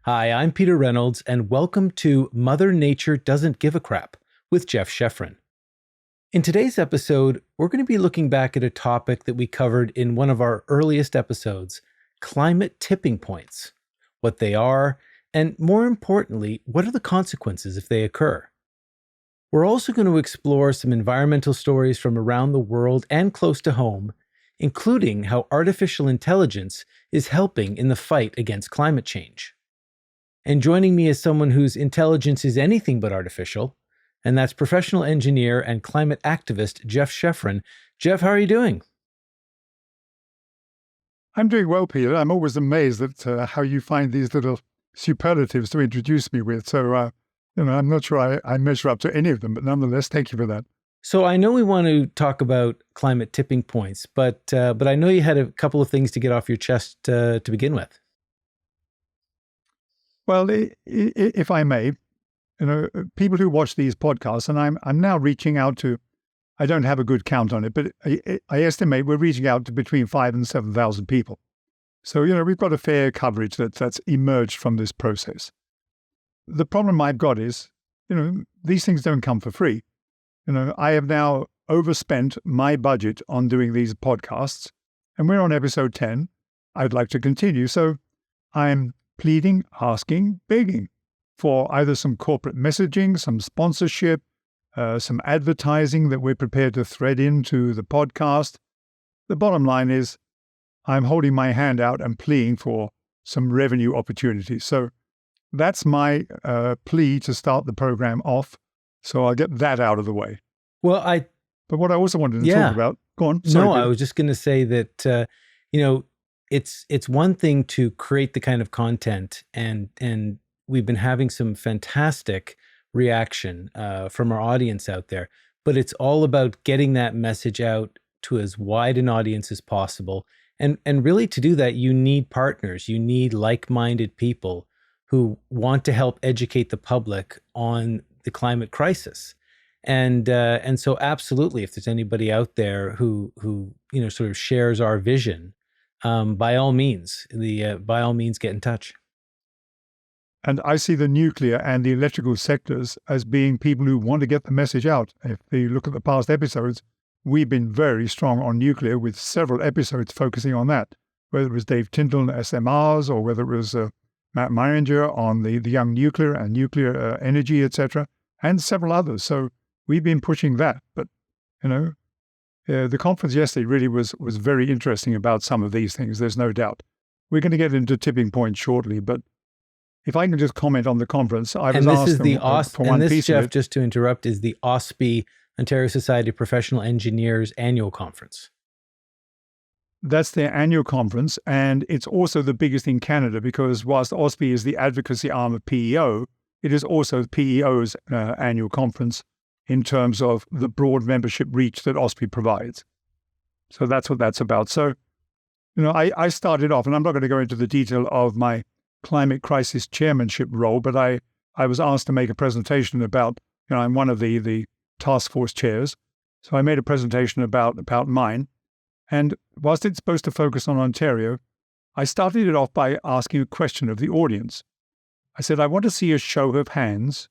Hi, I'm Peter Reynolds, and welcome to Mother Nature Doesn't Give a Crap with Jeff Sheffrin. In today's episode, we're going to be looking back at a topic that we covered in one of our earliest episodes, climate tipping points, what they are, and more importantly, what are the consequences if they occur. We're also going to explore some environmental stories from around the world and close to home, including how artificial intelligence is helping in the fight against climate change. And joining me is someone whose intelligence is anything but artificial, and that's professional engineer and climate activist Jeff Sheffrin. Jeff, how are you doing? I'm doing well, Peter. I'm always amazed at how you find these little superlatives to introduce me with. So, I'm not sure I measure up to any of them, but nonetheless, thank you for that. So I know we want to talk about climate tipping points, but I know you had a couple of things to get off your chest to begin with. Well, if I may, people who watch these podcasts, and I'm now reaching out to, I don't have a good count on it, but I estimate we're reaching out to between 5,000 and 7,000 people. So, we've got a fair coverage that's emerged from this process. The problem I've got is, these things don't come for free. I have now overspent my budget on doing these podcasts, and we're on episode 10. I'd like to continue. So I'm pleading, asking, begging for either some corporate messaging, some sponsorship, some advertising that we're prepared to thread into the podcast. The bottom line is I'm holding my hand out and pleading for some revenue opportunities. So that's my plea to start the program off. So I'll get that out of the way. Well, But what I also wanted to talk about, go on. Sorry, I was just going to say that, it's one thing to create the kind of content, and we've been having some fantastic reaction from our audience out there, but it's all about getting that message out to as wide an audience as possible. And really to do that, you need partners, you need like-minded people who want to help educate the public on the climate crisis. And so absolutely, if there's anybody out there who sort of shares our vision, by all means get in touch. And I see the nuclear and the electrical sectors as being people who want to get the message out. If you look at the past episodes, we've been very strong on nuclear with several episodes focusing on that, whether it was Dave Tyndall and SMRs or whether it was Matt Meininger on the young nuclear and nuclear energy, etc., and several others. So we've been pushing that. But, the conference yesterday really was very interesting about some of these things, there's no doubt. We're going to get into tipping points shortly, but if I can just comment on the conference, I was asked for one piece of it. Just to interrupt, is the OSPE, Ontario Society of Professional Engineers annual conference. That's their annual conference, and it's also the biggest in Canada because whilst OSPE is the advocacy arm of PEO, it is also PEO's annual conference in terms of the broad membership reach that OSPE provides. So that's what that's about. So, I started off, and I'm not going to go into the detail of my climate crisis chairmanship role, but I was asked to make a presentation about, I'm one of the task force chairs. So I made a presentation about mine. And whilst it's supposed to focus on Ontario, I started it off by asking a question of the audience. I said, I want to see a show of hands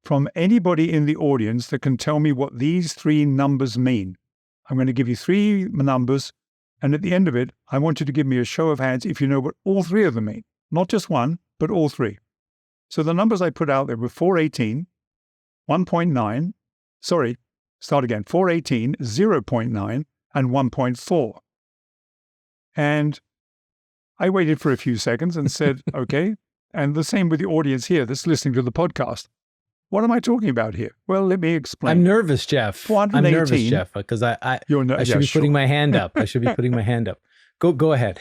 from anybody in the audience that can tell me what these three numbers mean. I'm going to give you three numbers, and at the end of it, I want you to give me a show of hands if you know what all three of them mean. Not just one, but all three. So the numbers I put out there were 418, 1.9, 418, 0.9, and 1.4. And I waited for a few seconds and said, okay, and the same with the audience here that's listening to the podcast. What am I talking about here? Well, let me explain. I'm nervous, Jeff. I'm nervous, Jeff, because I should be putting my hand up. I should be putting my hand up. Go ahead.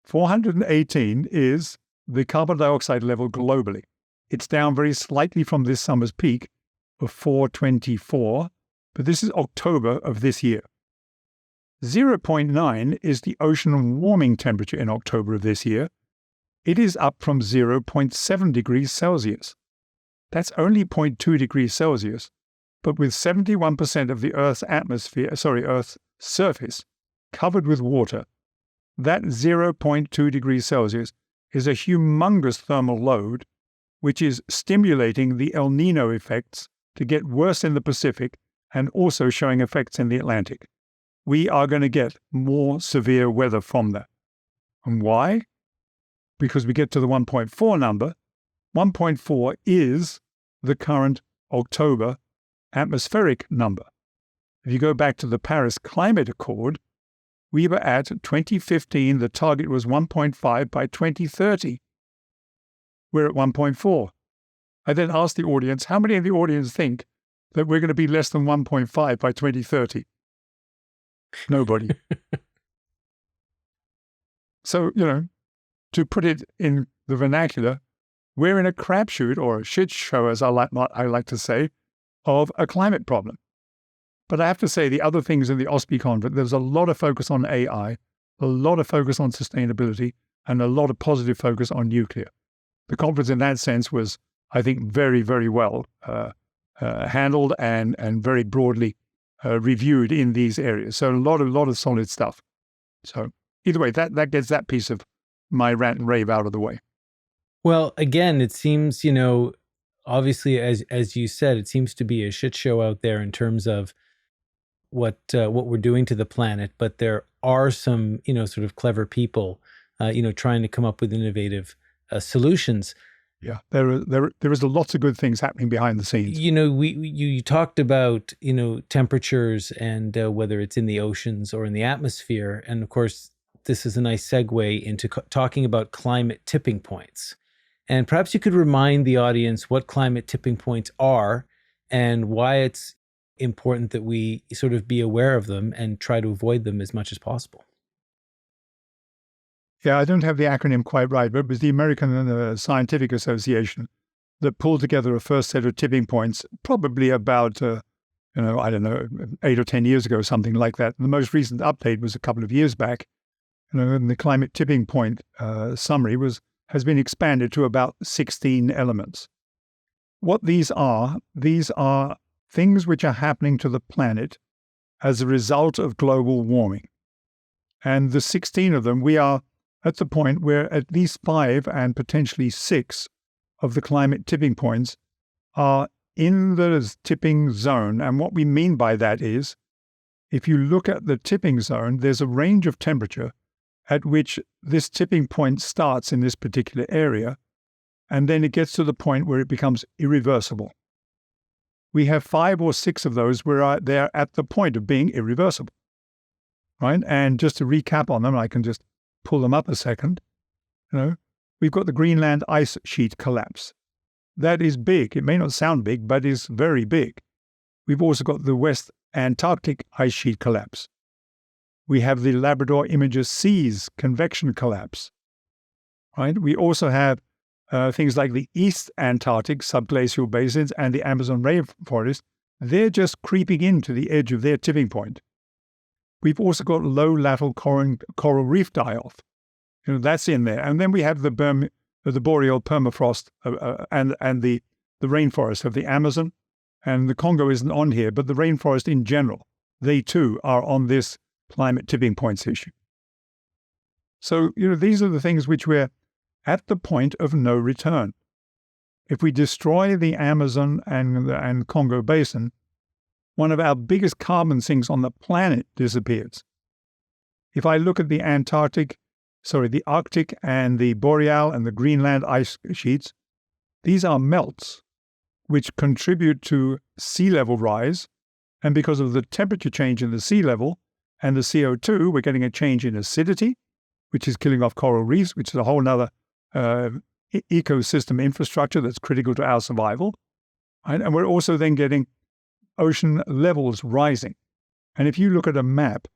418 is the carbon dioxide level globally. It's down very slightly from this summer's peak of 424, but this is October of this year. 0.9 is the ocean warming temperature in October of this year. It is up from 0.7 degrees Celsius. That's only 0.2 degrees Celsius, but with 71% of the Earth's Earth's surface covered with water, that 0.2 degrees Celsius is a humongous thermal load, which is stimulating the El Nino effects to get worse in the Pacific and also showing effects in the Atlantic. We are going to get more severe weather from that. And why? Because we get to the 1.4 number. 1.4 is the current October atmospheric number. If you go back to the Paris Climate Accord, we were at 2015, the target was 1.5 by 2030. We're at 1.4. I then asked the audience, how many of the audience think that we're going to be less than 1.5 by 2030? Nobody. So, to put it in the vernacular, we're in a crapshoot, or a shit show, as I like to say, of a climate problem. But I have to say, the other things in the OSPE conference, there's a lot of focus on AI, a lot of focus on sustainability, and a lot of positive focus on nuclear. The conference in that sense was, I think, very, very well handled and very broadly reviewed in these areas. So a lot of solid stuff. So either way, that gets that piece of my rant and rave out of the way. Well, again, it seems, obviously, as you said, it seems to be a shit show out there in terms of what we're doing to the planet. But there are some, sort of clever people, trying to come up with innovative solutions. Yeah, there is lots of good things happening behind the scenes. You talked about, temperatures and whether it's in the oceans or in the atmosphere. And of course, this is a nice segue into talking about climate tipping points. And perhaps you could remind the audience what climate tipping points are and why it's important that we sort of be aware of them and try to avoid them as much as possible. Yeah, I don't have the acronym quite right, but it was the American Scientific Association that pulled together a first set of tipping points, probably about, 8 or 10 years ago, something like that. And the most recent update was a couple of years back. And the climate tipping point summary has been expanded to about 16 elements. What these are things which are happening to the planet as a result of global warming. And the 16 of them, we are at the point where at least 5 and potentially 6 of the climate tipping points are in the tipping zone. And what we mean by that is, if you look at the tipping zone, there's a range of temperature at which this tipping point starts in this particular area, and then it gets to the point where it becomes irreversible. We have 5 or 6 of those where they're at the point of being irreversible, right? And just to recap on them, I can just pull them up a second. We've got the Greenland ice sheet collapse. That is big. It may not sound big, but it's very big. We've also got the West Antarctic ice sheet collapse. We have the Labrador Imager Seas convection collapse, right? We also have things like the East Antarctic subglacial basins and the Amazon rainforest. They're just creeping into the edge of their tipping point. We've also got low lateral coral reef die-off. That's in there. And then we have the boreal permafrost and the rainforest of the Amazon. And the Congo isn't on here, but the rainforest in general, they too are on this climate tipping points issue. So, these are the things which we're at the point of no return. If we destroy the Amazon and Congo basin, one of our biggest carbon sinks on the planet disappears. If I look at the Arctic and the Boreal and the Greenland ice sheets, these are melts which contribute to sea level rise. And because of the temperature change in the sea level and the CO2, we're getting a change in acidity, which is killing off coral reefs, which is a whole other ecosystem infrastructure that's critical to our survival. Right? And we're also then getting ocean levels rising. And if you look at a map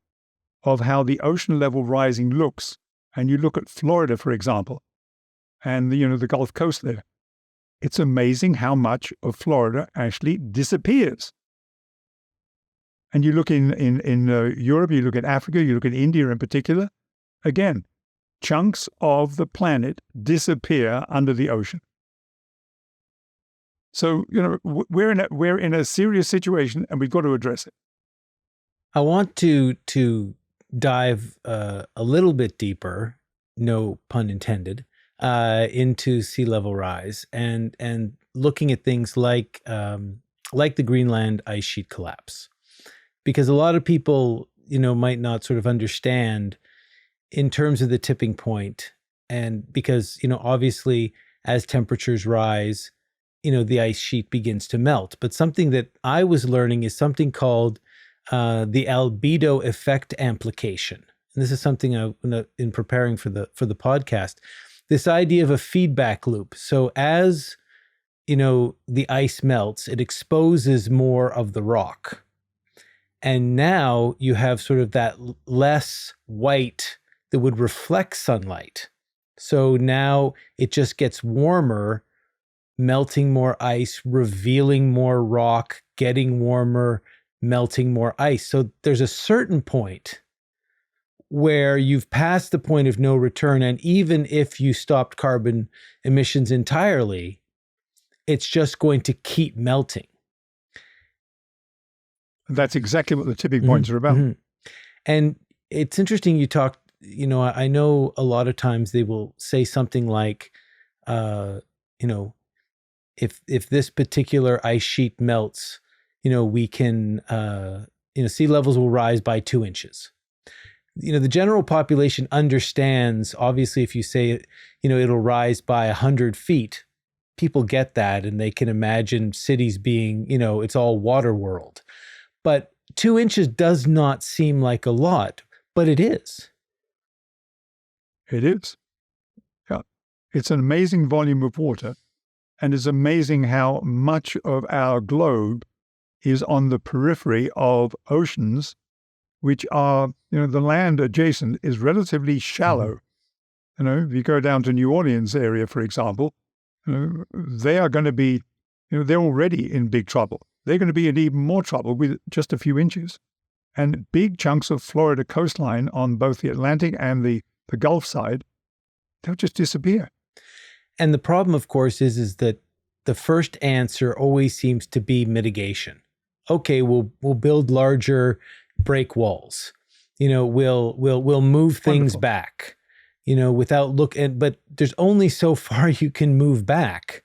of how the ocean level rising looks, and you look at Florida, for example, and the Gulf Coast there, it's amazing how much of Florida actually disappears. And you look in Europe, you look at Africa, you look at India in particular, again, chunks of the planet disappear under the ocean. So, we're in a serious situation, and we've got to address it. I want to dive a little bit deeper, no pun intended, into sea level rise, and looking at things like the Greenland ice sheet collapse, because a lot of people, might not sort of understand in terms of the tipping point, and because obviously as temperatures rise, the ice sheet begins to melt. But something that I was learning is something called the albedo effect amplification. And this is something in preparing for the podcast, this idea of a feedback loop. So as the ice melts, it exposes more of the rock. And now you have sort of that less white that would reflect sunlight. So now it just gets warmer, melting more ice, revealing more rock, getting warmer, melting more ice. So there's a certain point where you've passed the point of no return. And even if you stopped carbon emissions entirely, it's just going to keep melting. That's exactly what the tipping points are about. And it's interesting you talked, I know a lot of times they will say something like, if this particular ice sheet melts, we can, sea levels will rise by 2 inches. The general population understands, obviously, if you say, it'll rise by 100 feet, people get that, and they can imagine cities being, it's all water world. But 2 inches does not seem like a lot, but it is. It is. Yeah. It's an amazing volume of water, and it's amazing how much of our globe is on the periphery of oceans, which are, the land adjacent is relatively shallow. If you go down to New Orleans area, for example, they are going to be, they're already in big trouble. They're going to be in even more trouble with just a few inches. And big chunks of Florida coastline on both the Atlantic and the Gulf side, they'll just disappear. And the problem, of course, is that the first answer always seems to be mitigation. Okay, we'll build larger break walls. We'll move things back. Without looking. But there's only so far you can move back.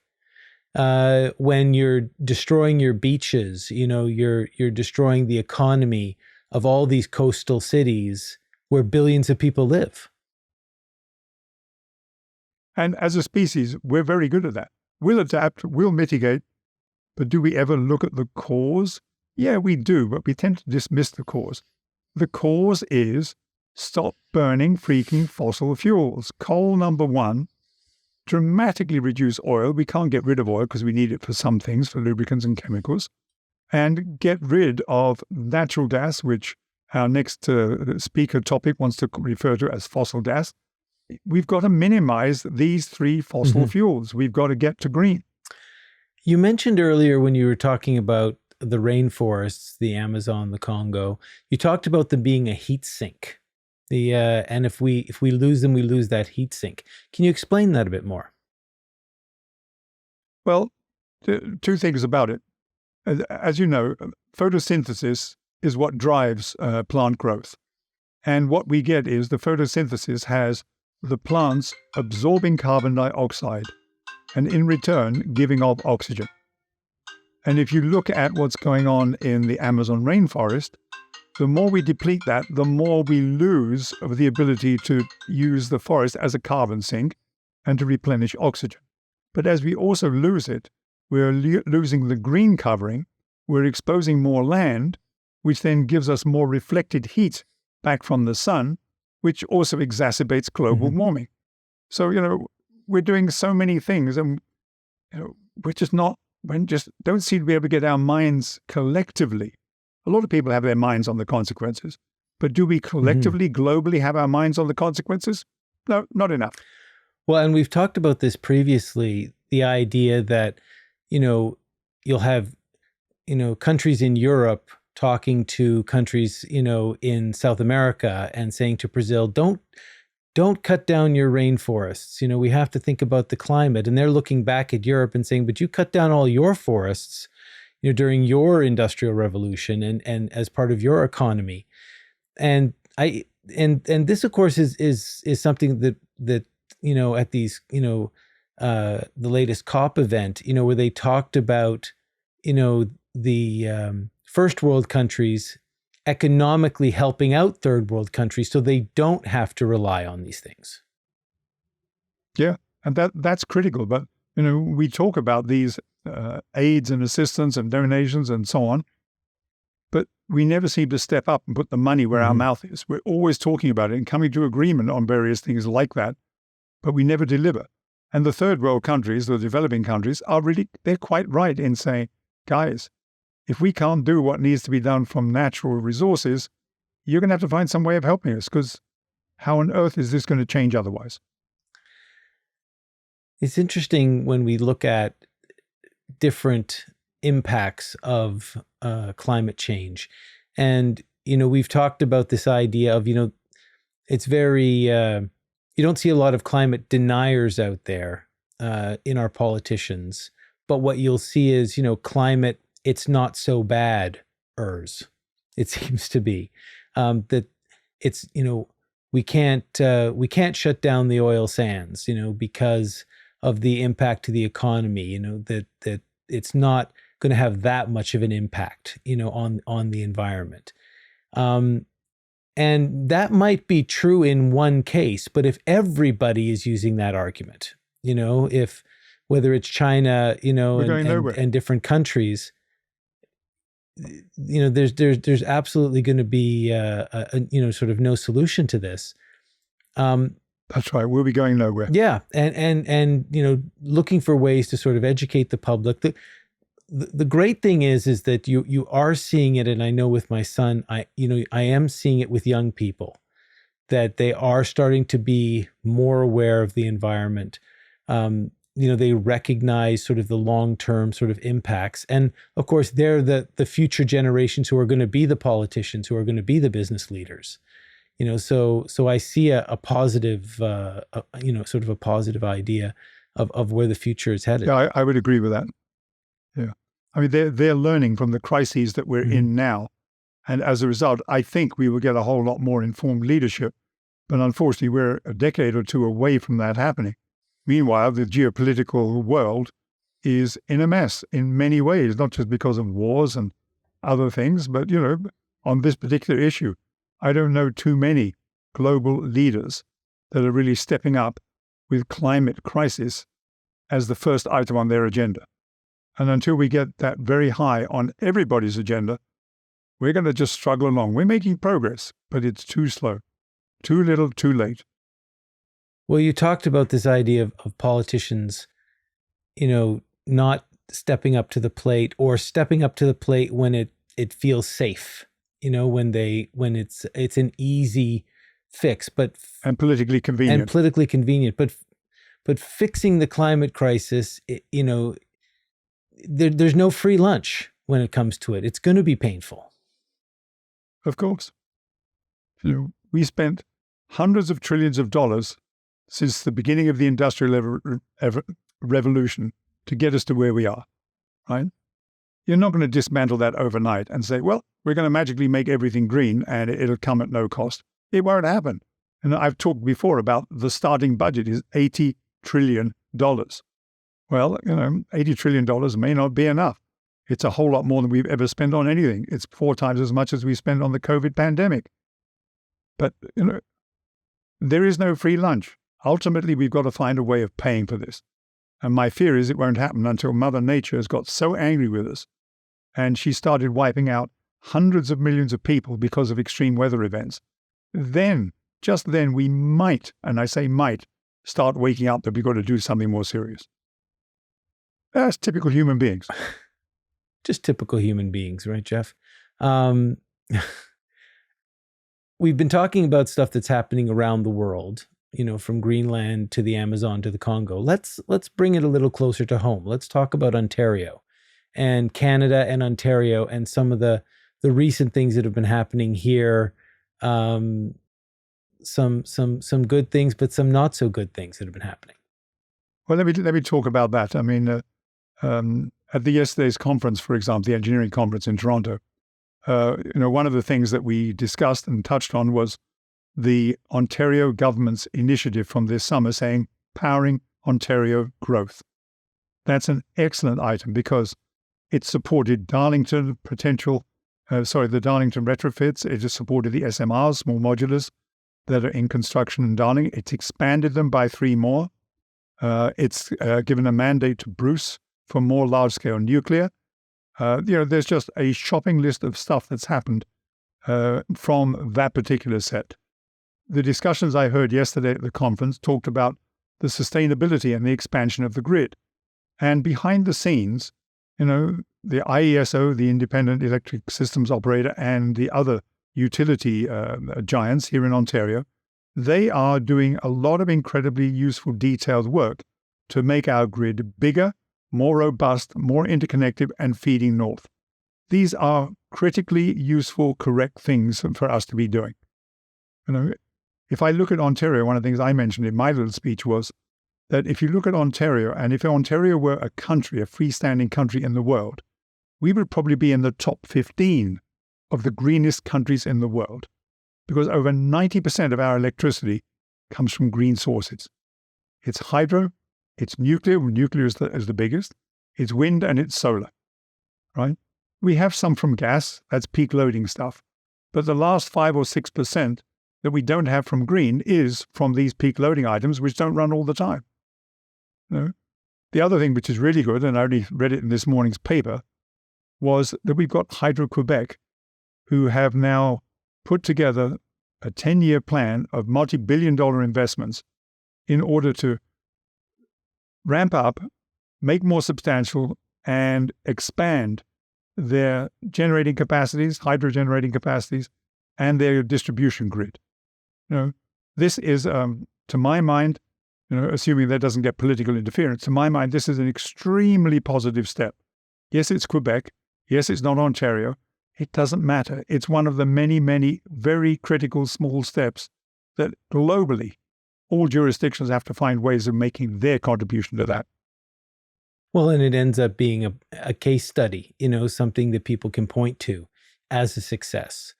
When you're destroying your beaches, you're destroying the economy of all these coastal cities where billions of people live. And as a species, we're very good at that. We'll adapt, we'll mitigate, but do we ever look at the cause? Yeah, we do, but we tend to dismiss the cause. The cause is stop burning freaking fossil fuels. Coal, number one. Dramatically reduce oil. We can't get rid of oil because we need it for some things, for lubricants and chemicals. And get rid of natural gas, which our next speaker topic wants to refer to as fossil gas. We've got to minimize these three fossil fuels. We've got to get to green. You mentioned earlier when you were talking about the rainforests, the Amazon, the Congo, you talked about them being a heat sink. And if we lose them, we lose that heat sink. Can you explain that a bit more? Well, two things about it. As you know, photosynthesis is what drives plant growth. And what we get is the photosynthesis has the plants absorbing carbon dioxide and in return giving off oxygen. And if you look at what's going on in the Amazon rainforest, the more we deplete that, the more we lose of the ability to use the forest as a carbon sink and to replenish oxygen. But as we also lose it, we're losing the green covering, we're exposing more land, which then gives us more reflected heat back from the sun, which also exacerbates global warming. So, we're doing so many things, and we just don't seem to be able to get our minds collectively. A lot of people have their minds on the consequences, but do we collectively, globally have our minds on the consequences? No, not enough. Well, and we've talked about this previously, the idea that, you'll have, countries in Europe talking to countries, in South America and saying to Brazil, don't cut down your rainforests. We have to think about the climate. And they're looking back at Europe and saying, but you cut down all your forests, during your industrial revolution and as part of your economy. And this, of course, is something that at these, the latest COP event, where they talked about, the first world countries economically helping out third world countries so they don't have to rely on these things. Yeah, and that's critical. But, we talk about these aids and assistance and donations and so on, but we never seem to step up and put the money where our mouth is. We're always talking about it and coming to agreement on various things like that, but we never deliver. And the third world countries, the developing countries, they're quite right in saying, guys, if we can't do what needs to be done from natural resources, you're going to have to find some way of helping us, because how on earth is this going to change otherwise? It's interesting when we look at different impacts of climate change. And, we've talked about this idea of, it's very, you don't see a lot of climate deniers out there in our politicians. But what you'll see is, climate, it's not so bad-ers, it seems to be. That it's, we can't shut down the oil sands, because of the impact to the economy, that it's not going to have that much of an impact, on the environment. And that might be true in one case, but if everybody is using that argument, if whether it's China, and different countries, there's absolutely going to be sort of no solution to this. That's right. We'll be going nowhere. Yeah, and looking for ways to sort of educate the public. The great thing is that you are seeing it, and I know with my son, I am seeing it with young people, that they are starting to be more aware of the environment. They recognize sort of the long-term sort of impacts, and of course, they're the future generations who are going to be the politicians, who are going to be the business leaders. So I see a positive, sort of a positive idea of where the future is headed. Yeah, I would agree with that. Yeah. I mean, they're learning from the crises that we're in now. And as a result, I think we will get a whole lot more informed leadership. But unfortunately, we're a decade or two away from that happening. Meanwhile, the geopolitical world is in a mess in many ways, not just because of wars and other things, but, on this particular issue. I don't know too many global leaders that are really stepping up with climate crisis as the first item on their agenda. And until we get that very high on everybody's agenda, we're going to just struggle along. We're making progress, but it's too slow, too little, too late. Well, you talked about this idea of politicians, not stepping up to the plate, or stepping up to the plate when it feels safe. When it's an easy fix, and politically convenient. But fixing the climate crisis, there's no free lunch when it comes to it. It's going to be painful. Of course. We spent hundreds of trillions of dollars since the beginning of the Industrial Revolution to get us to where we are, right? You're not going to dismantle that overnight and say, well, we're going to magically make everything green and it'll come at no cost. It won't happen. And I've talked before about the starting budget is $80 trillion. Well, $80 trillion may not be enough. It's a whole lot more than we've ever spent on anything. It's 4 times as much as we spent on the COVID pandemic. But, there is no free lunch. Ultimately, we've got to find a way of paying for this. And my fear is it won't happen until Mother Nature has got so angry with us and she started wiping out hundreds of millions of people because of extreme weather events. Then, just then, we might, and I say might, start waking up that we've got to do something more serious. That's typical human beings. Just typical human beings, right, Jeff? We've been talking about stuff that's happening around the world, from Greenland to the Amazon to the Congo. Let's bring it a little closer to home. Let's talk about Ontario and Canada and Ontario and some of the recent things that have been happening here. Some good things, but some not so good things that have been happening. Well, let me talk about that. I mean, at the yesterday's conference, for example, the engineering conference in Toronto, one of the things that we discussed and touched on was the Ontario government's initiative from this summer saying, powering Ontario growth. That's an excellent item because it supported the Darlington retrofits. It just supported the SMRs, small modulars, that are in construction in Darling. It's expanded them by 3 more. It's given a mandate to Bruce for more large-scale nuclear. There's just a shopping list of stuff that's happened from that particular set. The discussions I heard yesterday at the conference talked about the sustainability and the expansion of the grid. And behind the scenes, the IESO, the Independent Electric Systems Operator, and the other utility giants here in Ontario, they are doing a lot of incredibly useful, detailed work to make our grid bigger, more robust, more interconnected, and feeding north. These are critically useful, correct things for us to be doing. If I look at Ontario, one of the things I mentioned in my little speech was that if you look at Ontario, and if Ontario were a country, a freestanding country in the world, we would probably be in the top 15 of the greenest countries in the world, because over 90% of our electricity comes from green sources. It's hydro, it's nuclear. Nuclear is the biggest. It's wind and it's solar, right? We have some from gas, that's peak loading stuff. But the last 5 or 6% that we don't have from green is from these peak loading items, which don't run all the time. The other thing which is really good, and I only read it in this morning's paper, was that we've got Hydro-Quebec, who have now put together a 10-year plan of multi-billion-dollar investments in order to ramp up, make more substantial, and expand their generating capacities, hydro-generating capacities, and their distribution grid. This is, to my mind, assuming that doesn't get political interference, to my mind, this is an extremely positive step. Yes, it's Quebec. Yes, it's not Ontario. It doesn't matter. It's one of the many, many very critical small steps that globally all jurisdictions have to find ways of making their contribution to that. Well, and it ends up being a case study, something that people can point to as a success,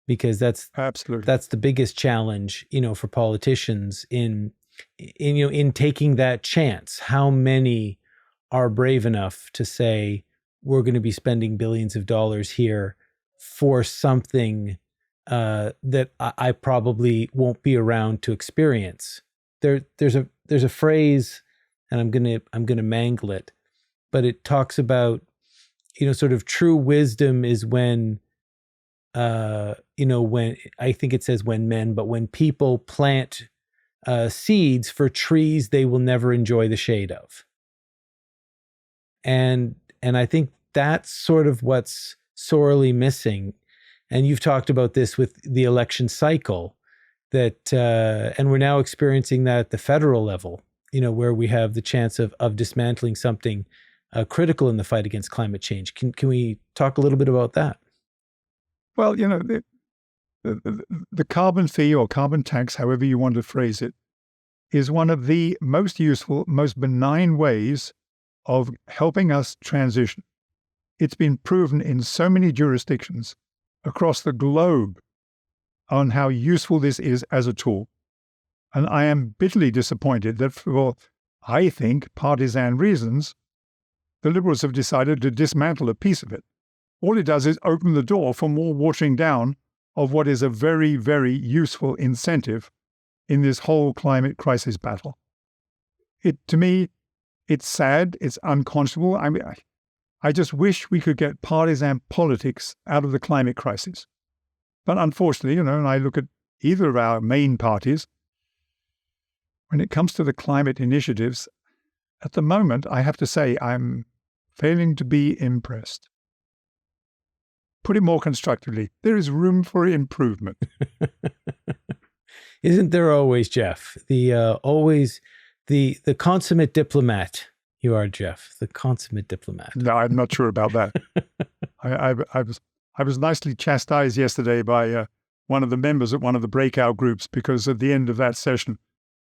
because that's the biggest challenge, for politicians in taking that chance. How many are brave enough to say, we're going to be spending billions of dollars here for something that I probably won't be around to experience? There's a phrase, and I'm gonna mangle it, but it talks about, sort of true wisdom is when, when I think it says when people plant seeds for trees they will never enjoy the shade of. And I think that's sort of what's sorely missing. And you've talked about this with the election cycle, that and we're now experiencing that at the federal level, where we have the chance of dismantling something critical in the fight against climate change. Can we talk a little bit about that? Well, the carbon fee or carbon tax, however you want to phrase it, is one of the most useful, most benign ways of helping us transition. It's been proven in so many jurisdictions across the globe on how useful this is as a tool. And I am bitterly disappointed that for, I think, partisan reasons, the Liberals have decided to dismantle a piece of it. All it does is open the door for more watering down of what is a very, very useful incentive in this whole climate crisis battle. To me, it's sad, it's unconscionable. I just wish we could get partisan politics out of the climate crisis. But unfortunately, and I look at either of our main parties, when it comes to the climate initiatives, at the moment, I have to say I'm failing to be impressed. Put it more constructively, there is room for improvement. Isn't there always, Jeff? Always the consummate diplomat. You are, Jeff, the consummate diplomat. No, I'm not sure about that. I was nicely chastised yesterday by one of the members at one of the breakout groups, because at the end of that session,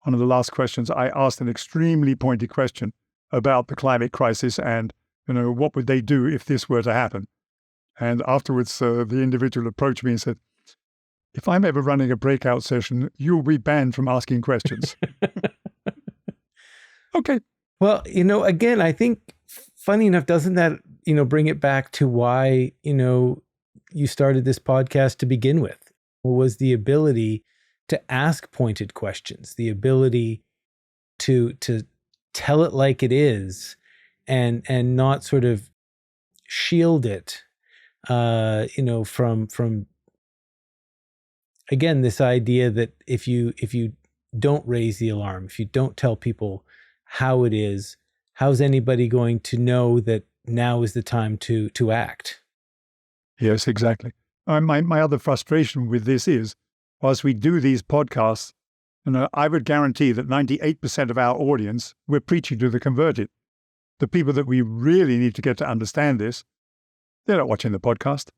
one of the last questions, I asked an extremely pointed question about the climate crisis and, what would they do if this were to happen? And afterwards, the individual approached me and said, if I'm ever running a breakout session, you'll be banned from asking questions. Okay. Well, again, I think funny enough, doesn't that, bring it back to why, you started this podcast to begin with? Was the ability to ask pointed questions, the ability to tell it like it is, and not sort of shield it, from again, this idea that if you don't raise the alarm, if you don't tell people how it is, how's anybody going to know that now is the time to act? Yes, exactly. My other frustration with this is, whilst we do these podcasts, I would guarantee that 98% of our audience, we're preaching to the converted. The people that we really need to get to understand this, they're not watching the podcast.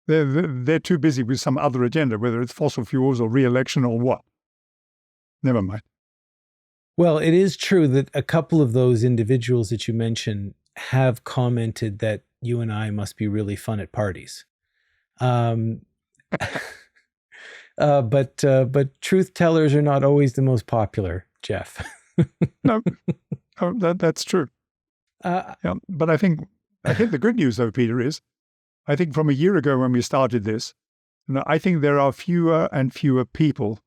They're too busy with some other agenda, whether it's fossil fuels or re-election or what. Never mind. Well, it is true that a couple of those individuals that you mentioned have commented that you and I must be really fun at parties. But truth tellers are not always the most popular, Jeff. No, that's true. But I think the good news, though, Peter, is I think from a year ago when we started this, I think there are fewer and fewer people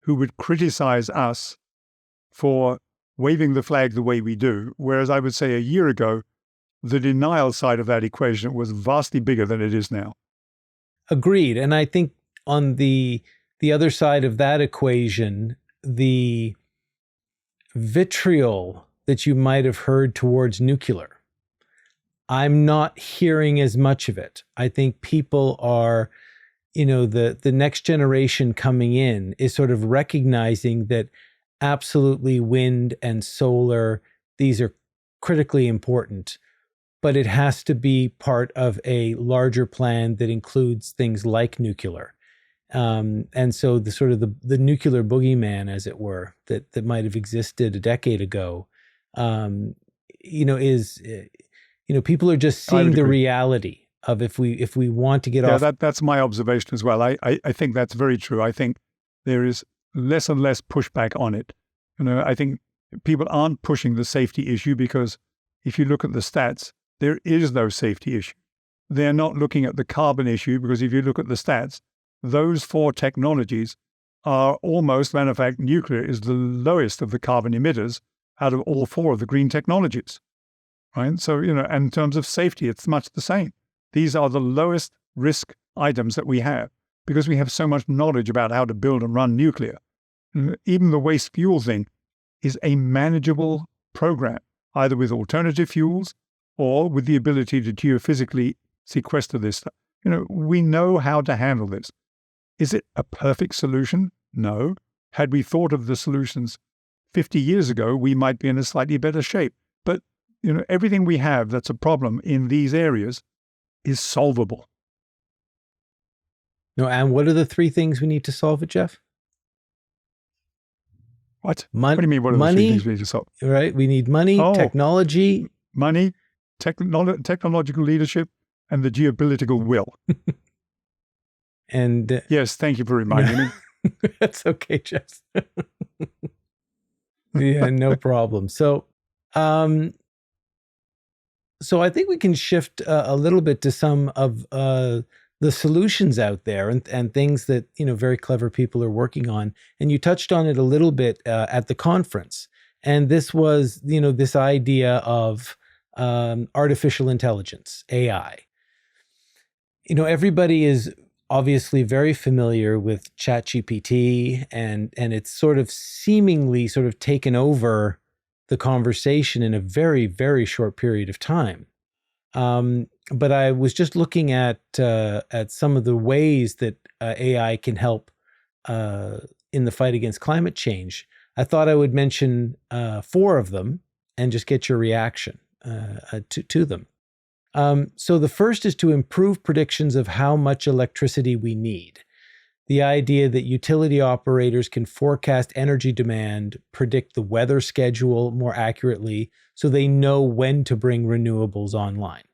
who would criticize us for waving the flag the way we do, whereas I would say a year ago, the denial side of that equation was vastly bigger than it is now. Agreed. And I think on the other side of that equation, the vitriol that you might have heard towards nuclear, I'm not hearing as much of it. I think people are, the next generation coming in is sort of recognizing that absolutely wind and solar, these are critically important, but it has to be part of a larger plan that includes things like nuclear. And so the sort of the nuclear boogeyman, as it were, that might have existed a decade ago, is, people are just seeing the reality of if we want to get off. That's my observation as well. I think that's very true. I think there is less and less pushback on it. I think people aren't pushing the safety issue because if you look at the stats, there is no safety issue. They're not looking at the carbon issue because if you look at the stats, those four technologies are almost, matter of fact, nuclear is the lowest of the carbon emitters out of all four of the green technologies, right? So, and in terms of safety, it's much the same. These are the lowest risk items that we have because we have so much knowledge about how to build and run nuclear. Even the waste fuel thing is a manageable program, either with alternative fuels or with the ability to geophysically sequester this stuff. We know how to handle this. Is it a perfect solution? No. Had we thought of the solutions 50 years ago, we might be in a slightly better shape. But, everything we have that's a problem in these areas is solvable. No, and what are the three things we need to solve it, Jeff? What? What do you mean, what are the three things we need to solve? Right, we need money, technology. Money, technological leadership, and the geopolitical will. And yes, thank you for reminding me. That's okay, Jeff. Yeah, no problem. So I think we can shift a little bit to some of the solutions out there and things that, very clever people are working on. And you touched on it a little bit at the conference. And this was, this idea of artificial intelligence, AI. Everybody is obviously very familiar with ChatGPT and it's sort of seemingly sort of taken over the conversation in a very, very short period of time. But I was just looking at some of the ways that AI can help in the fight against climate change. I thought I would mention 4 of them and just get your reaction to them. So the first is to improve predictions of how much electricity we need. The idea that utility operators can forecast energy demand, predict the weather schedule more accurately, so they know when to bring renewables online.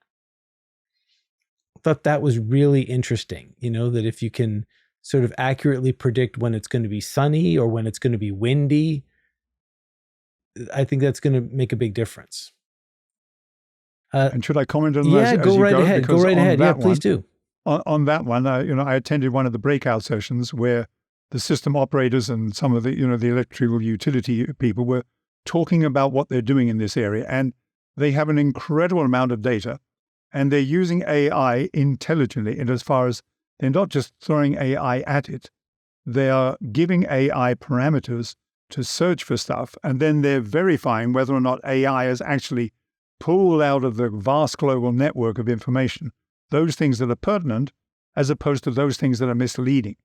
I thought that was really interesting, that if you can sort of accurately predict when it's going to be sunny or when it's going to be windy, I think that's going to make a big difference. And should I comment on that? Yeah, go right ahead. Go right ahead. Yeah, please do. On that one, I attended one of the breakout sessions where the system operators and some of the, the electrical utility people were talking about what they're doing in this area. And they have an incredible amount of data, and they're using AI intelligently. And as far as they're not just throwing AI at it, they are giving AI parameters to search for stuff, and then they're verifying whether or not AI is actually pulled out of the vast global network of information those things that are pertinent, as opposed to those things that are misleading.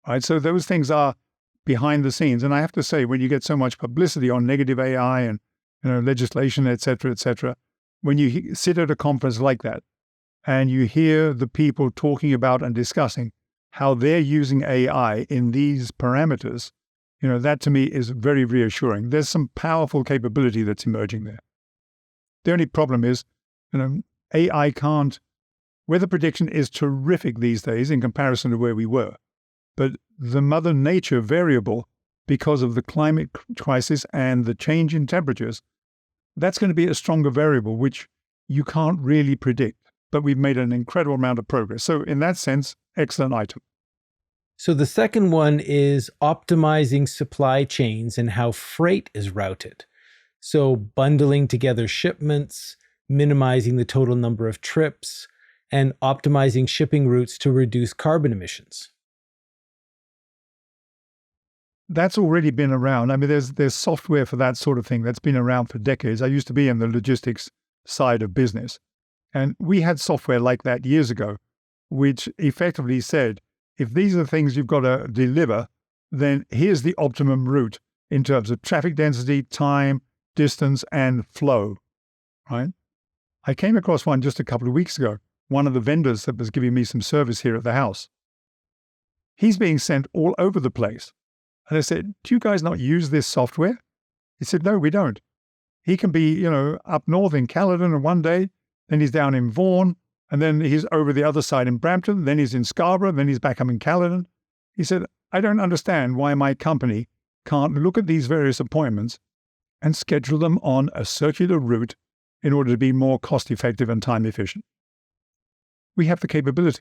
Right? So those things are behind the scenes. And I have to say, when you get so much publicity on negative AI and legislation, et cetera, when you sit at a conference like that and you hear the people talking about and discussing how they're using AI in these parameters, that to me is very reassuring. There's some powerful capability that's emerging there. The only problem is, AI can't. Weather prediction is terrific these days in comparison to where we were. But the Mother Nature variable, because of the climate crisis and the change in temperatures, that's going to be a stronger variable, which you can't really predict. But we've made an incredible amount of progress. So in that sense, excellent item. So the second one is optimizing supply chains and how freight is routed. So bundling together shipments, minimizing the total number of trips, and optimizing shipping routes to reduce carbon emissions. That's already been around. I mean, there's software for that sort of thing that's been around for decades. I used to be in the logistics side of business, and we had software like that years ago, which effectively said, if these are things you've got to deliver, then here's the optimum route in terms of traffic density, time, distance, and flow, right? I came across one just a couple of weeks ago, one of the vendors that was giving me some service here at the house. He's being sent all over the place. And I said, do you guys not use this software? He said, no, we don't. He can be, up north in Caledon and one day, then he's down in Vaughan, and then he's over the other side in Brampton, then he's in Scarborough, then he's back up in Caledon. He said, I don't understand why my company can't look at these various appointments and schedule them on a circular route in order to be more cost-effective and time-efficient. We have the capability,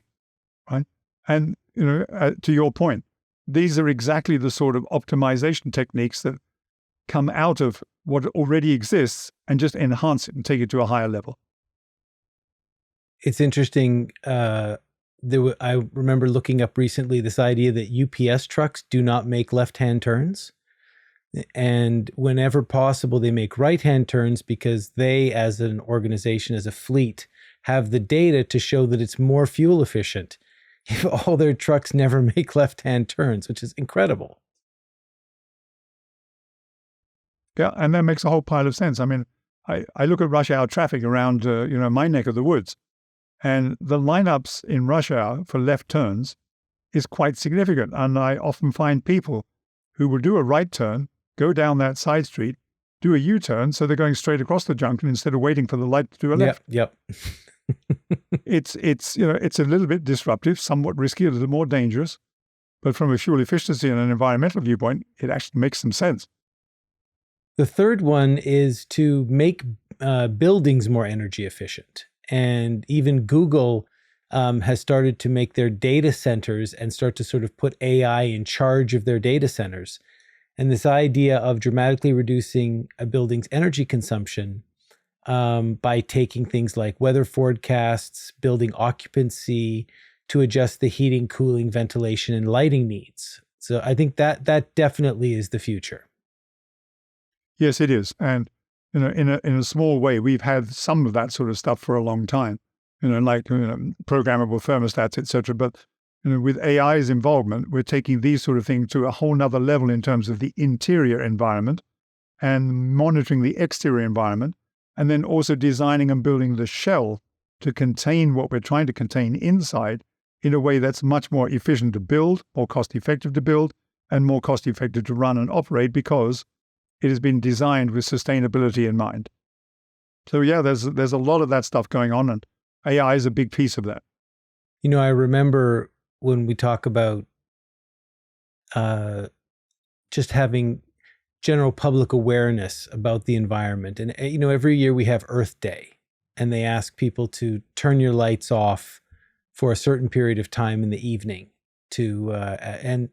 right? And, to your point, these are exactly the sort of optimization techniques that come out of what already exists and just enhance it and take it to a higher level. It's interesting. I remember looking up recently this idea that UPS trucks do not make left-hand turns. And whenever possible, they make right-hand turns because they, as an organization, as a fleet, have the data to show that it's more fuel efficient if all their trucks never make left-hand turns, which is incredible. Yeah, and that makes a whole pile of sense. I mean, I look at rush hour traffic around, my neck of the woods, and the lineups in rush hour for left turns is quite significant. And I often find people who will do a right turn, go down that side street, do a U-turn, so they're going straight across the junction instead of waiting for the light to do a left. Yep. It's a little bit disruptive, somewhat risky, a little more dangerous, but from a fuel efficiency and an environmental viewpoint, it actually makes some sense. The third one is to make buildings more energy efficient. And even Google has started to make their data centers and start to sort of put AI in charge of their data centers. And this idea of dramatically reducing a building's energy consumption by taking things like weather forecasts, building occupancy to adjust the heating, cooling, ventilation, and lighting needs. So I think that definitely is the future. Yes, it is. And in a small way, we've had some of that sort of stuff for a long time, like programmable thermostats, etc. But with AI's involvement, we're taking these sort of things to a whole nother level in terms of the interior environment and monitoring the exterior environment, and then also designing and building the shell to contain what we're trying to contain inside in a way that's much more efficient to build, more cost-effective to build, and more cost-effective to run and operate because it has been designed with sustainability in mind. So yeah, there's a lot of that stuff going on, and AI is a big piece of that. I remember when we talk about just having general public awareness about the environment. And, every year we have Earth Day, and they ask people to turn your lights off for a certain period of time in the evening and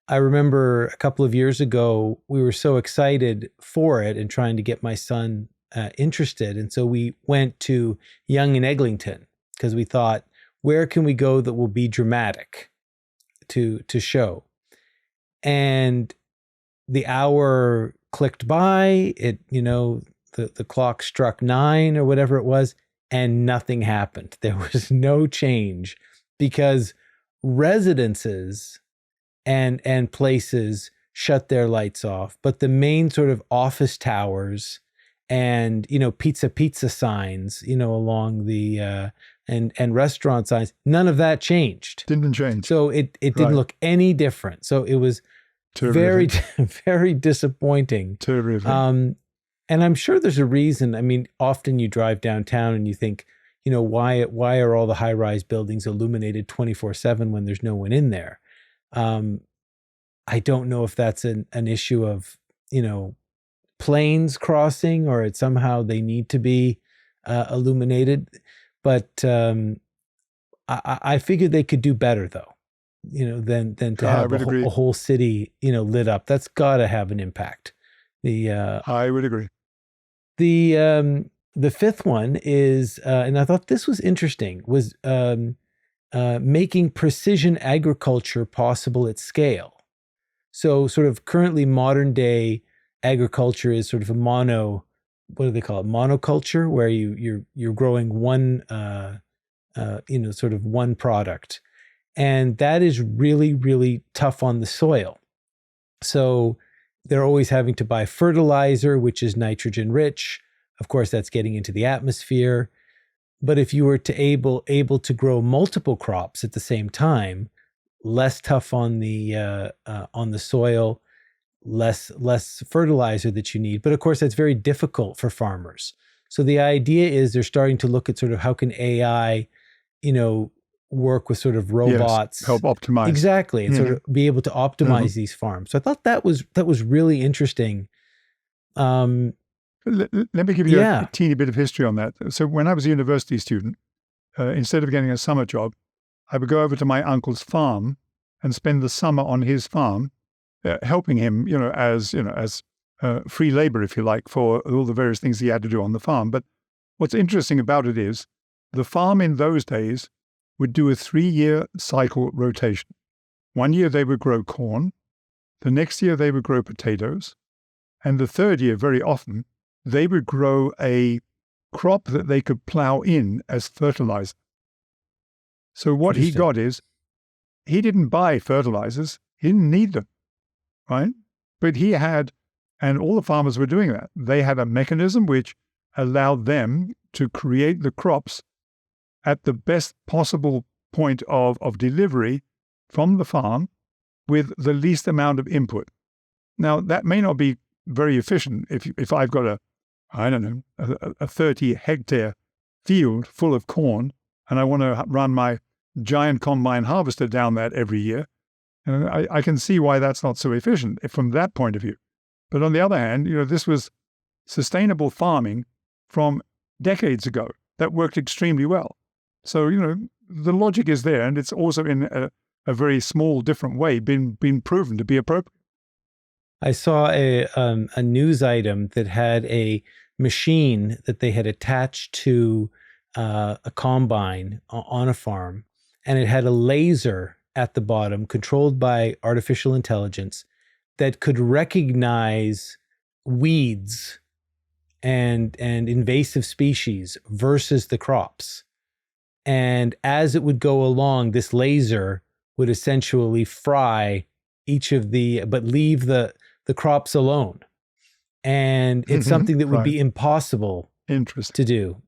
I remember a couple of years ago, we were so excited for it and trying to get my son interested. And so we went to Yonge and Eglinton because we thought, where can we go that will be dramatic to show? And the hour clicked by, the clock struck 9 or whatever it was, and nothing happened. There was no change because residences and places shut their lights off, but the main sort of office towers and pizza signs along the and restaurant signs, none of that changed. Didn't change. So it didn't look any different. So it was very very disappointing. Terrific. And I'm sure there's a reason. I mean, often you drive downtown and you think, why are all the high-rise buildings illuminated 24/7 when there's no one in there? I don't know if that's an issue of, planes crossing, or it's somehow they need to be illuminated. But I figured they could do better, though, than to have a whole city, lit up. That's got to have an impact. I would agree. The fifth one is, and I thought this was interesting, was making precision agriculture possible at scale. So sort of currently modern day agriculture is sort of what do they call it? Monoculture, where you're growing one, sort of one product. And that is really, really tough on the soil. So they're always having to buy fertilizer, which is nitrogen rich. Of course, that's getting into the atmosphere. But if you were to able to grow multiple crops at the same time, less tough on the soil, less fertilizer that you need. But of course, that's very difficult for farmers. So the idea is they're starting to look at sort of how can AI, work with sort of robots, help optimize exactly, and sort of be able to optimize these farms. So I thought that was really interesting. Let me give you a teeny bit of history on that. So when I was a university student, instead of getting a summer job, I would go over to my uncle's farm and spend the summer on his farm, helping him, as free labor, if you like, for all the various things he had to do on the farm. But what's interesting about it is the farm in those days would do a 3-year cycle rotation. 1 year they would grow corn, the next year they would grow potatoes, and the third year, very often, they would grow a crop that they could plow in as fertilizer. So what he got is, he didn't buy fertilizers, he didn't need them, right? But he had, and all the farmers were doing that. They had a mechanism which allowed them to create the crops at the best possible point of delivery from the farm with the least amount of input. Now, that may not be very efficient if I've got a 30-hectare field full of corn and I want to run my giant combine harvester down that every year. And I can see why that's not so efficient from that point of view. But on the other hand, this was sustainable farming from decades ago that worked extremely well. So, the logic is there, and it's also in a very small, different way been proven to be appropriate. I saw a news item that had a machine that they had attached to a combine on a farm, and it had a laser at the bottom controlled by artificial intelligence that could recognize weeds and invasive species versus the crops. And as it would go along, this laser would essentially fry each of but leave the crops alone. And it's something that would be impossible to do,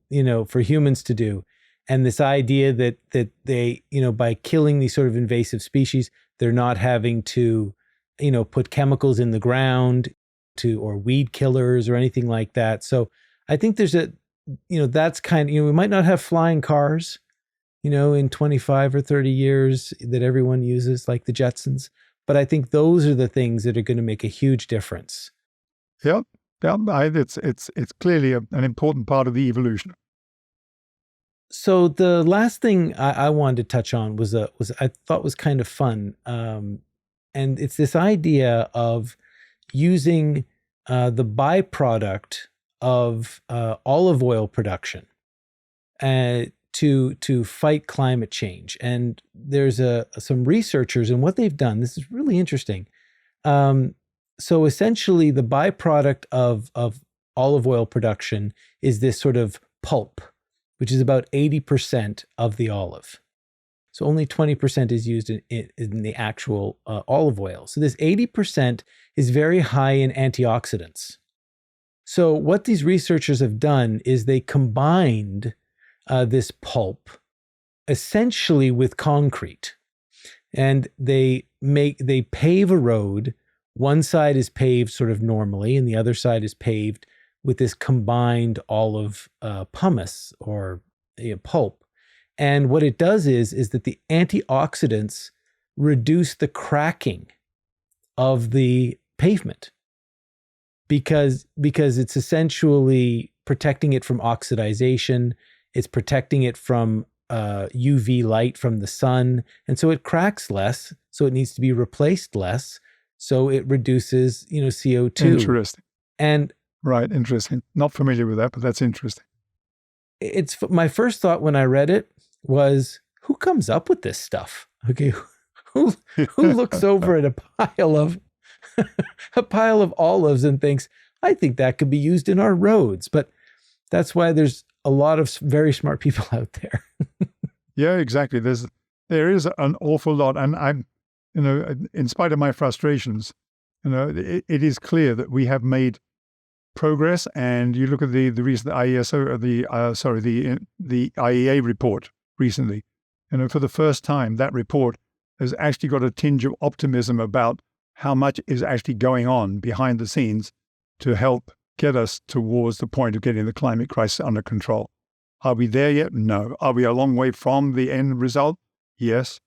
for humans to do. And this idea that they, by killing these sort of invasive species, they're not having to, put chemicals in the ground or weed killers or anything like that. So I think there's that's kind of, we might not have flying cars, in 25 or 30 years that everyone uses, like the Jetsons. But I think those are the things that are going to make a huge difference Yeah, yeah. It's clearly an important part of the evolution. So the last thing I wanted to touch on was I thought was kind of fun, and it's this idea of using the byproduct of olive oil production to fight climate change. And there's some researchers, and what they've done. This is really interesting. So essentially, the byproduct of olive oil production is this sort of pulp, which is about 80% of the olive. So only 20% is used in the actual olive oil. So this 80% is very high in antioxidants. So what these researchers have done is they combined this pulp essentially with concrete, and they pave a road. One side is paved sort of normally, and the other side is paved with this combined olive pumice or pulp. And what it does is that the antioxidants reduce the cracking of the pavement because it's essentially protecting it from oxidization. It's protecting it from UV light from the sun. And so it cracks less. So it needs to be replaced less. So it reduces, CO2. Interesting. And right, interesting. Not familiar with that, but that's interesting. It's my first thought when I read it was, who comes up with this stuff? Okay, who looks over at a pile of olives and thinks, I think that could be used in our roads. But that's why there's a lot of very smart people out there. Yeah, exactly. There is an awful lot, and I'm, in spite of my frustrations, it is clear that we have made progress. And you look at the recent IESO, the IEA report recently. For the first time, that report has actually got a tinge of optimism about how much is actually going on behind the scenes to help get us towards the point of getting the climate crisis under control. Are we there yet? No. Are we a long way from the end result? Yes.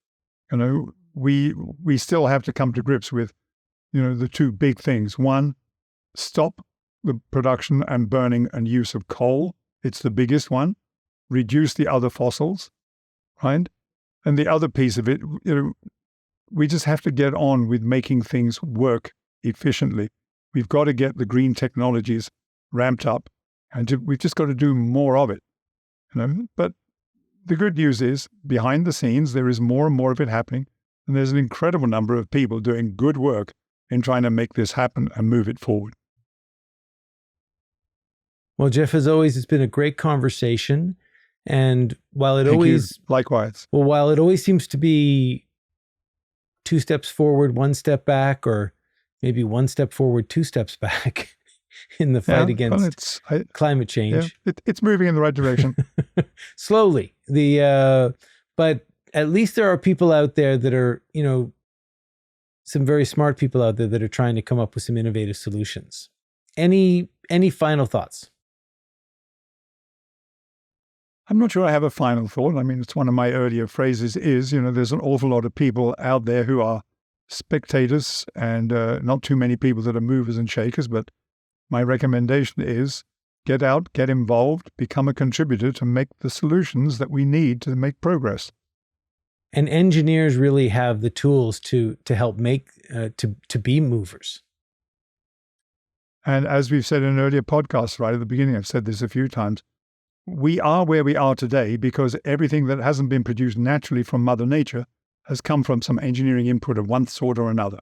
We still have to come to grips with, the two big things. One, stop the production and burning and use of coal. It's the biggest one. Reduce the other fossils, right? And the other piece of it, we just have to get on with making things work efficiently. We've got to get the green technologies ramped up, and we've just got to do more of it. But the good news is, behind the scenes, there is more and more of it happening, and there's an incredible number of people doing good work in trying to make this happen and move it forward. Well, Jeff, as always, it's been a great conversation. And while it likewise, while it always seems to be 2 steps forward, 1 step back, or maybe 1 step forward, 2 steps back in the fight against climate change. Yeah, it's moving in the right direction. Slowly. But at least there are people out there that are, some very smart people out there that are trying to come up with some innovative solutions. Any final thoughts? I'm not sure I have a final thought. I mean, it's one of my earlier phrases is, there's an awful lot of people out there who are spectators and not too many people that are movers and shakers. But my recommendation is get out, get involved, become a contributor to make the solutions that we need to make progress. And engineers really have the tools to help make, to be movers. And as we've said in earlier podcasts, right at the beginning, I've said this a few times, we are where we are today because everything that hasn't been produced naturally from Mother Nature has come from some engineering input of one sort or another.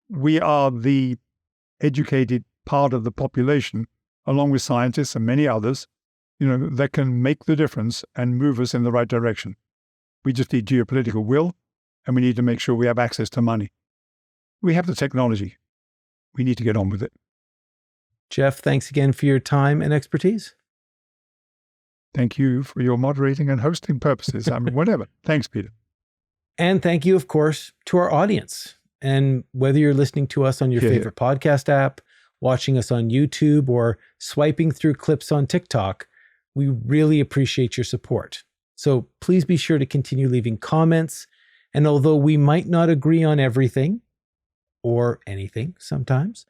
We are the educated part of the population, along with scientists and many others, that can make the difference and move us in the right direction. We just need geopolitical will, and we need to make sure we have access to money. We have the technology. We need to get on with it. Jeff, thanks again for your time and expertise. Thank you for your moderating and hosting purposes. I mean, whatever. Thanks, Peter. And thank you, of course, to our audience. And whether you're listening to us on your favorite podcast app, watching us on YouTube, or swiping through clips on TikTok, we really appreciate your support. So please be sure to continue leaving comments. And although we might not agree on everything or anything sometimes,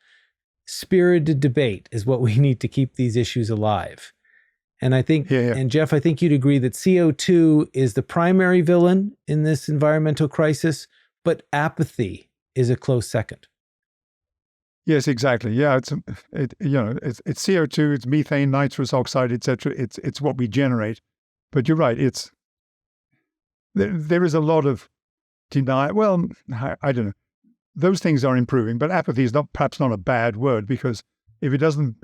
spirited debate is what we need to keep these issues alive. And I think, and Jeff, I think you'd agree that CO2 is the primary villain in this environmental crisis, but apathy is a close second. Yes, exactly. Yeah, it's CO2, it's methane, nitrous oxide, etc. It's what we generate. But you're right. There is a lot of denial. Well, I don't know. Those things are improving, but apathy is perhaps not a bad word, because if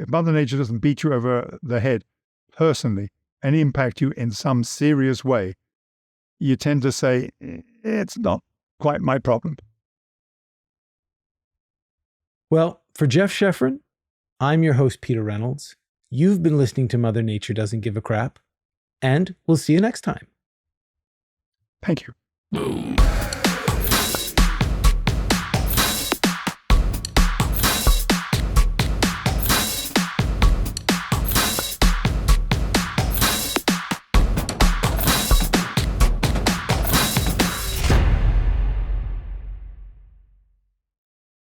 Mother Nature doesn't beat you over the head personally and impact you in some serious way, you tend to say, it's not quite my problem. Well, for Jeff Schefren, I'm your host, Peter Reynolds. You've been listening to Mother Nature Doesn't Give a Crap, and we'll see you next time. Thank you.